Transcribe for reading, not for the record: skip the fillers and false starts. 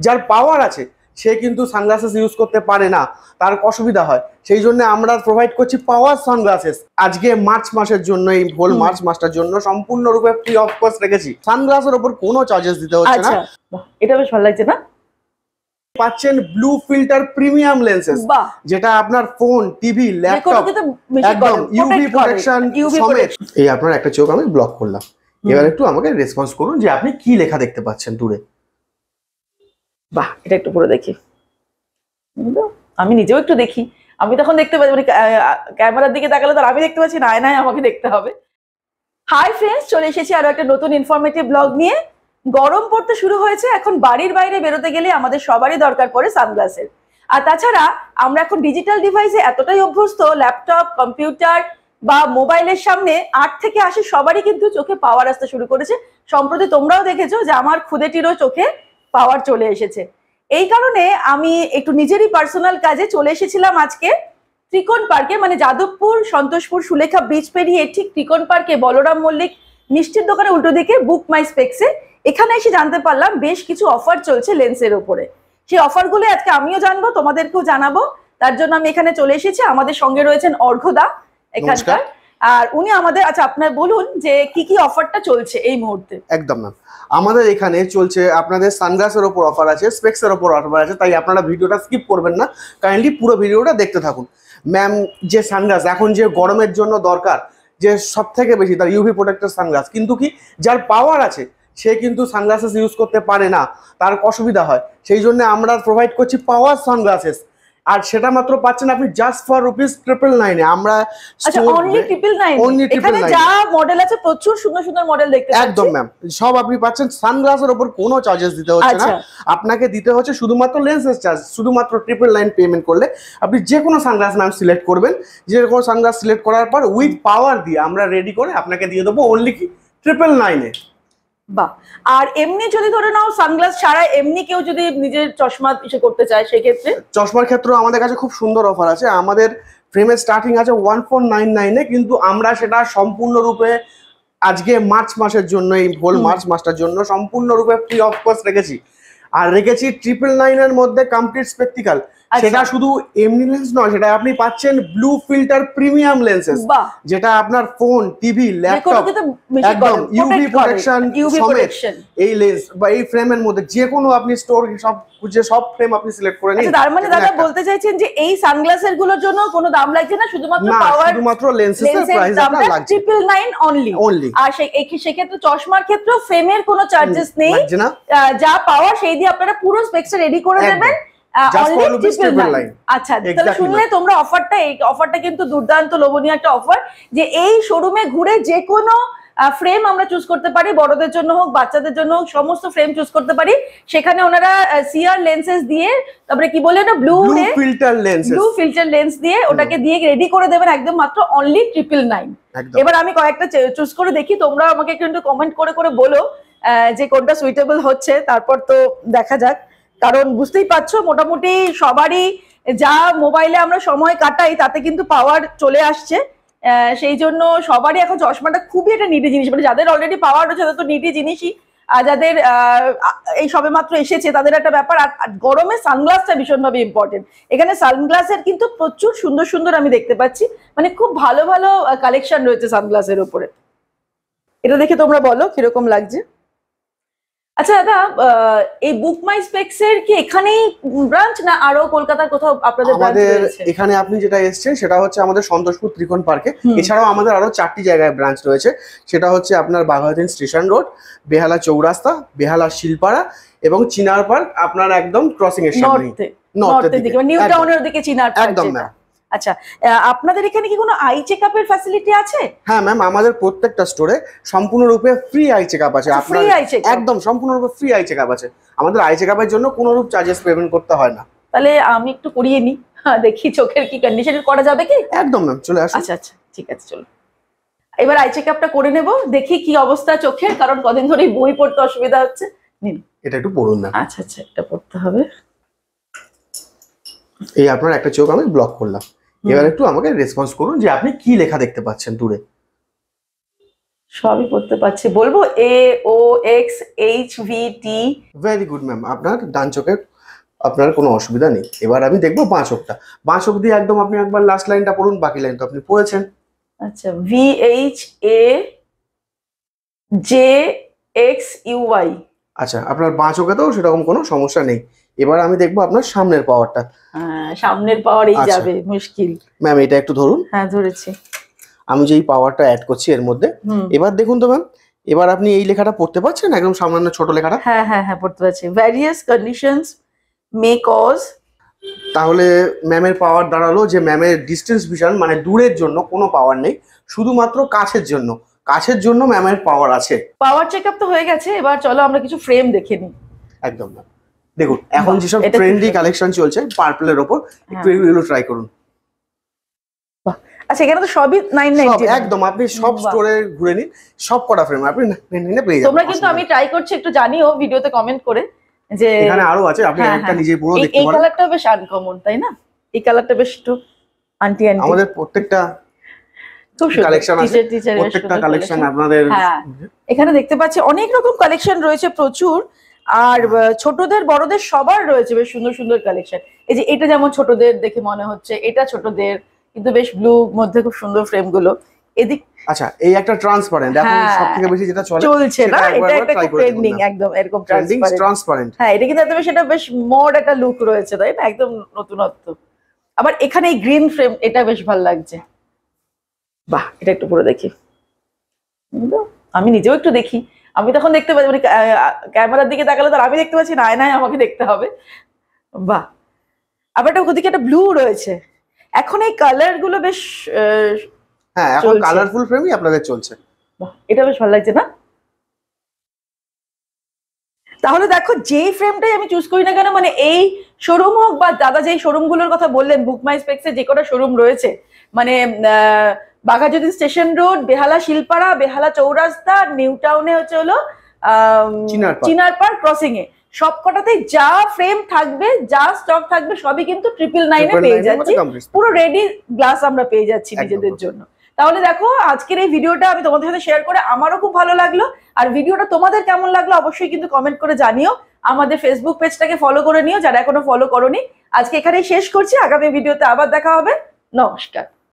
যার পাওয়ার আছে সে কিন্তু সানগ্লাসেস ইউজ করতে পারে না, তার অসুবিধা হয়। সেই জন্য আমরা প্রোভাইড করছি পাওয়ার সানগ্লাসেস। আজকে মার্চ মাসের জন্য, এই হোল মার্চ মাসটার জন্য সম্পূর্ণরূপে ফ্রি অফ কস্ট রেখেছি। সানগ্লাসের উপর কোনো চার্জেস দিতে হচ্ছে না। এটা বেশ ভালো লাগছে না? পাচ্ছেন ব্লু ফিল্টার প্রিমিয়াম লেন্সেস, যেটা আপনার ফোন, টিভি, ল্যাপটপ একদম ইউভি প্রোটেকশন সমেত। এই আপনার একটা চোখ আমি ব্লক করলাম। এবার একটু আমাকে রেসপন্স করুন যে আপনি কি লেখা দেখতে পাচ্ছেন দূরে। বাহ, এটা একটু পুরো দেখি। আমি নিজেও একটু দেখি। আমি তখন দেখতে পাচ্ছি, মানে ক্যামেরার দিকে তাকালে তো আমি দেখতে পাচ্ছি না, আয়নায় আমাকে দেখতে হবে। হাই ফ্রেন্ডস, চলে এসেছি আরো একটা নতুন ইনফরমেটিভ ব্লগ নিয়ে। গরম পড়তে শুরু হয়েছে, এখন বাড়ির বাইরে বেরোতে গেলে আমাদের সবারই দরকার পড়ে সানগ্লাসের। আর তাছাড়া আমরা এখন ডিজিটাল ডিভাইসে এতটাই অভ্যস্ত, ল্যাপটপ, কম্পিউটার বা মোবাইলের সামনে 8 থেকে 80 সবারই কিন্তু চোখে পাওয়ার আসতে শুরু করেছে। সম্প্রতি তোমরাও দেখেছো যে আমার খুদেটিরও চোখে পাওয়ার চলে এসেছে। এই কারণে আমি একটু নিজেরই পার্সোনাল কাজে চলে এসেছিলাম আজকে ত্রিকোণ পার্কে, মানে যাদবপুর, সন্তোষপুর, সুলেখা ব্রিজ পেরিয়ে ঠিক ত্রিকোণ পার্কে বলরাম মল্লিক মিষ্টির দোকানে উল্টো দিকে বুক মাই স্পেক্সে। এখানে এসে জানতে পারলাম বেশ কিছু অফার চলছে লেন্সের উপরে। সেই অফারগুলো আজকে আমিও জানবো, তোমাদেরকেও জানাবো। তার জন্য আমি এখানে চলে এসেছি। আমাদের সঙ্গে রয়েছেন অর্ঘদা এখানকার, আর উনি আমাদের, আচ্ছা আপনার বলুন যে কি কি অফারটা চলছে এই মুহূর্তে। একদম ম্যাম, আমাদের এখানে চলছে আপনাদের সানগ্লাসের ওপর অফার আছে, স্পেক্সের ওপর অফার আছে, তাই আপনারা ভিডিওটা স্কিপ করবেন না, কাইন্ডলি পুরো ভিডিওটা দেখতে থাকুন। ম্যাম, যে সানগ্লাস এখন যে গরমের জন্য দরকার, যে সব থেকে বেশি তার ইউভি প্রোটেক্টর সানগ্লাস, কিন্তু কি যার পাওয়ার আছে সে কিন্তু সানগ্লাসেস ইউজ করতে পারে না, তার অসুবিধা হয়। সেই জন্য আমরা প্রোভাইড করছি পাওয়ার সানগ্লাসেস, আর সেটা মাত্র পাচ্ছেন আপনি জাস্ট ফর ₹999 আমরা। আচ্ছা, অনলি 999 এখানে যা মডেল আছে প্রচুর সুন্দর সুন্দর মডেল দেখতে পাচ্ছি। একদম ম্যাম, সব আপনি পাচ্ছেন। সানগ্লাসের উপর কোনো চার্জেস দিতে হচ্ছে না, আপনাকে দিতে হচ্ছে শুধুমাত্র লেন্সের চার্জ। শুধুমাত্র 999 পেমেন্ট করলে আপনি যে কোনো সানগ্লাস ম্যাম সিলেক্ট করবেন। যে কোনো সানগ্লাস সিলেক্ট করার পর উইথ পাওয়ার দিয়ে আমরা রেডি করে আপনাকে দিয়ে দেবো অনলি কি 999-এ। বাহ। আর এমনি যদি ধরে নাও সানগ্লাস ছাড়া এমনি কেউ যদি নিজের চশমা ইসে করতে চায়, সেক্ষেত্রে চশমার ক্ষেত্রেও আমাদের কাছে খুব সুন্দর অফার আছে। আমাদের ফ্রেমের স্টার্টিং আছে 1499-এ, কিন্তু আমরা সেটা সম্পূর্ণরূপে আজকে মার্চ মাসের জন্য, এই হোল মার্চ মাসটার জন্য সম্পূর্ণরূপে ফ্রি অফ কস্ট রেখেছি। আর রেখেছি 999-এর মধ্যে কমপ্লিট স্পেকটিক্যাল। সেটা শুধু এমনি লেন্স নয়, সেটা আপনি পাচ্ছেন ব্লু ফিল্টার প্রিমিয়াম লেন্সেস, যেটা আপনার ফোন, টিভি, ল্যাপটপ একদম ইউভি প্রোটেকশন সমেত। এই লেন্স বা এই ফ্রেমের মধ্যে যে কোনো আপনি স্টোর সব ফ্রেম আপনি সিলেক্ট করে নিন। তার মানে দাদা বলতে চাইছেন যে এই সানগ্লাসের গুলোর জন্য কোনো দাম লাগছে না, শুধুমাত্র পাওয়ার, শুধুমাত্র লেন্সের প্রাইস আপনার লাগছে 999 অনলি। আর সেক্ষেত্রে চশমার ক্ষেত্রে ফ্রেমের কোনো চার্জেস নেই, যা পাওয়ার সেই দিয়ে আপনারা পুরো স্পেক্সটা রেডি করে দেবেন। আচ্ছা, তাহলে শুনলে তোমরা অফারটা কিন্তু দুর্দান্ত লোভনীয় একটা অফার, যে এই শোরুমে ঘুরে যে কোনো ফ্রেম আমরা চুজ করতে পারি, বড়দের জন্য হোক বাচ্চাদের জন্য হোক, সমস্ত ফ্রেম চুজ করতে পারি। সেখানে ওনারা সিআর লেন্সেস দিয়ে, তারপরে কি বলে না, ব্লু ফিল্টার লেন্স দিয়ে ওটাকে দিয়ে রেডি করে দেবেন একদম মাত্র অনলি 999। এবার আমি কয়েকটা চুজ করে দেখি, তোমরা আমাকে কিন্তু কমেন্ট করে করে বলো যে কোনটা সুইটেবল হচ্ছে, তারপর তো দেখা যাক। কারণ বুঝতেই পারছো মোটামুটি সবারই যা মোবাইলে আমরা সময় কাটাই তাতে কিন্তু পাওয়ার চলে আসছে। সেই জন্য সবারই এখন চশমাটা খুবই একটা নিডি জিনিস, মানে যাদের অলরেডি পাওয়ার রয়েছে তাদের তো নিডি জিনিসই, আর যাদের এই সবে মাত্র এসেছে তাদের একটা ব্যাপার। আর গরমে সানগ্লাসটা ভীষণভাবে ইম্পর্টেন্ট। এখানে সানগ্লাসের কিন্তু প্রচুর সুন্দর সুন্দর আমি দেখতে পাচ্ছি, মানে খুব ভালো ভালো কালেকশন রয়েছে সানগ্লাসের উপরে। এটা দেখে তোমরা বলো কিরকম লাগছে। আচ্ছা দাদা, এই বুক মাই স্পেক্স এর কি এখানেই ব্রাঞ্চ, না আরো কলকাতার কোথাও আপনাদের ব্রাঞ্চ রয়েছে? এখানে আপনি যেটা এসেছেন সেটা হচ্ছে আমাদের সন্তোষপুর ত্রিকোণ পার্কে। এছাড়াও আমাদের আরো 4টি জায়গায় ব্রাঞ্চ রয়েছে। সেটা হচ্ছে আপনার বাঘাযতীন স্টেশন রোড, বেহালা চৌরাস্তা, বেহালা শিলপাড়া এবং চিনার পার্ক, আপনার একদম ক্রসিং এর সামনে নর্থের দিকে, নিউ টাউনের দিকে চিনার পার্ক। একদম না। আচ্ছা, আপনাদের এখানে কি কোনো আই চেকআপের ফ্যাসিলিটি আছে? হ্যাঁ ম্যাম, আমাদের প্রত্যেকটা স্টোরে সম্পূর্ণরূপে ফ্রি আই চেকআপ আছে। আপনার একদম সম্পূর্ণরূপে ফ্রি আই চেকআপ আছে। আমাদের আই চেকআপের জন্য কোনো রূপ চার্জেস পেমেন্ট করতে হয় না। তাহলে আমি একটু করিয়ে নি, দেখি চোখের কি কন্ডিশন, করা যাবে কি? একদম ম্যাম, চলে আসুন। আচ্ছা আচ্ছা, ঠিক আছে, চলো এবার আই চেকআপটা করে নেব, দেখি কি অবস্থা চোখের, কারণ কদিন ধরে বই পড়তে অসুবিধা হচ্ছে। নিন এটা একটু পড়ুন না। আচ্ছা আচ্ছা, এটা পড়তে হবে। এই আপনার একটা চোখ আমি ব্লক করলাম। এবার একটু আমাকে রেসপন্স করুন যে আপনি কি লেখা দেখতে পাচ্ছেন দূরে। সবই করতে পারছি, বলবো AOXHVT। ভেরি গুড ম্যাম, আপনার ডান চোখে আপনার কোনো অসুবিধা নেই। এবার আমি দেখবো বাঁ চোখটা। বাঁ চোখ দিয়ে একদম আপনি একবার লাস্ট লাইনটা পড়ুন, বাকি লাইন তো আপনি পড়েছেন। আচ্ছা, VHAJXUY। আচ্ছা, আপনার বাঁ চোখেতেও সেরকম কোনো সমস্যা নেই। এবার আমি দেখবো আপনার সামনের পাওয়ারটা। সামনের পাওয়ারই আচ্ছা। যাবে, মুশকিল। ম্যাম এটা একটু ধরুন, হ্যাঁ ধরেছি। আমি যেই পাওয়ারটা অ্যাড করছি এর মধ্যে। এবার দেখুন তো ম্যাম, এবার আপনি এই লেখাটা পড়তে পারছেন, একদম সামান্য ছোট লেখাটা? হ্যাঁ হ্যাঁ হ্যাঁ, পড়তে পারছি। Various conditions may cause. তাহলে ম্যামের পাওয়ার দাঁড়ালো যে ম্যামের ডিস্টেন্স ভিশন, মানে দূরের জন্য কোনো পাওয়ার নেই, শুধুমাত্র কাছের জন্য। কাছের জন্য ম্যামের পাওয়ার আছে। পাওয়ার চেকআপ তো হয়ে গেছে, এবার চলো আমরা কিছু ফ্রেম দেখে নিই। একদম ম্যাম, দেখুন এখন যেসব এটা খুব ট্রেন্ডি সুন্দর। কালেকশন চলছে পার্পলের ওপর, একটু হ্যাঁ। এগুলো ট্রাই করুন। আচ্ছা, এখানে তো সবই সব 990। একদম, আপনি সব বাহ। স্টোরে ঘুরে নিন, সব কটা ফ্রেম আপনি নিয়ে পেয়ে যাবেন। তোমরা কিন্তু, আমি ট্রাই করছি, একটু জানিও ভিডিওতে কমেন্ট করে যে এখানে আরো আছে, আপনি হ্যাঁ, একটা হ্যাঁ। নিজে পুরো দেখতে এই পারেন। কালারটা বেশ আনকমন, তাই না? এই কালারটা বেশ একটু আন্টি আন্টি। আমাদের প্রত্যেকটা খুব সুন্দর কালেকশন আছে, টিচার প্রত্যেকটা কালেকশন আপনাদের। হ্যাঁ, এখানে দেখতে পাচ্ছি অনেক রকম কালেকশন রয়েছে, প্রচুর। আর ছোটদের বড়দের সবার রয়েছে বেশ সুন্দর সুন্দর কালেকশন। এই যে এটা যেমন ছোটদের দেখে মনে হচ্ছে, এটা ছোটদের, কিন্তু বেশ ব্লু মধ্যে খুব সুন্দর ফ্রেম গুলো। এদিক আচ্ছা, এই একটা ট্রান্সপারেন্ট এখন হ্যাঁ, সবথেকে বেশি যেটা চলে, চলছে না, সেটা একবার এটা একটা try খুব করে দেখুন ট্রেন্ডিং, না। একদম এরকম ট্রেন্ডিং ট্রান্সপারেন্ট। ট্রান্সপারেন্ট। হ্যাঁ, এটা কিন্তু একদম সেটা বেশ মড একটা লুক রয়েছে, তাই না? একদম নতুনত্ব। আবার এখানে এই গ্রিন ফ্রেম, এটা বেশ ভালো লাগছে। বাহ, এটা একটু পুরো দেখি। আমি নিজেও একটু দেখি, আমি তখন দেখতে পাচ্ছি, মানে ক্যামেরার দিকে তাকালে তো আর আমি দেখতে পাচ্ছি না, আয়নায় আমাকে দেখতে হবে। বাহ, আবার একটা ওদিকে একটা ব্লু রয়েছে। এখন এই কালার গুলো বেশ হ্যাঁ, এখন চলছে। কালারফুল ফ্রেমই আপনাদের চলছে। বাহ, এটা বেশ ভালো লাগছে না? তাহলে দেখো, যেই ফ্রেমটাই আমি চুজ করি না কেন, মানে এই শোরুম হোক বা দাদা যেই শোরুম গুলোর কথা বললেন, বুক মাই স্পেক্স এর যে কটা শোরুম রয়েছে, মানে বাঘাযতীন স্টেশন রোড, বেহালা শিলপাড়া, বেহালা চৌরাস্তা, নিউ টাউনে হচ্ছে হলো চিনার পার্ক ক্রসিং এ, সবকটাতেই যা ফ্রেম থাকবে, যা স্টক থাকবে, সবই কিন্তু 999 এ পেয়ে যাচ্ছি। পুরো রেডি গ্লাস আমরা পেয়ে যাচ্ছি নিজেদের জন্য। তাহলে দেখো, আজকের এই ভিডিওটা আমি তোমাদের সাথে শেয়ার করে আমারও খুব ভালো লাগলো। আর ভিডিওটা তোমাদের কেমন লাগলো অবশ্যই কিন্তু কমেন্ট করে জানিও। আমাদের ফেসবুক পেজটাকে ফলো করে নিও যারা এখনো ফলো করোনি। আজকে এখানেই শেষ করছি, আগামী ভিডিওতে আবার দেখা হবে। নমস্কার।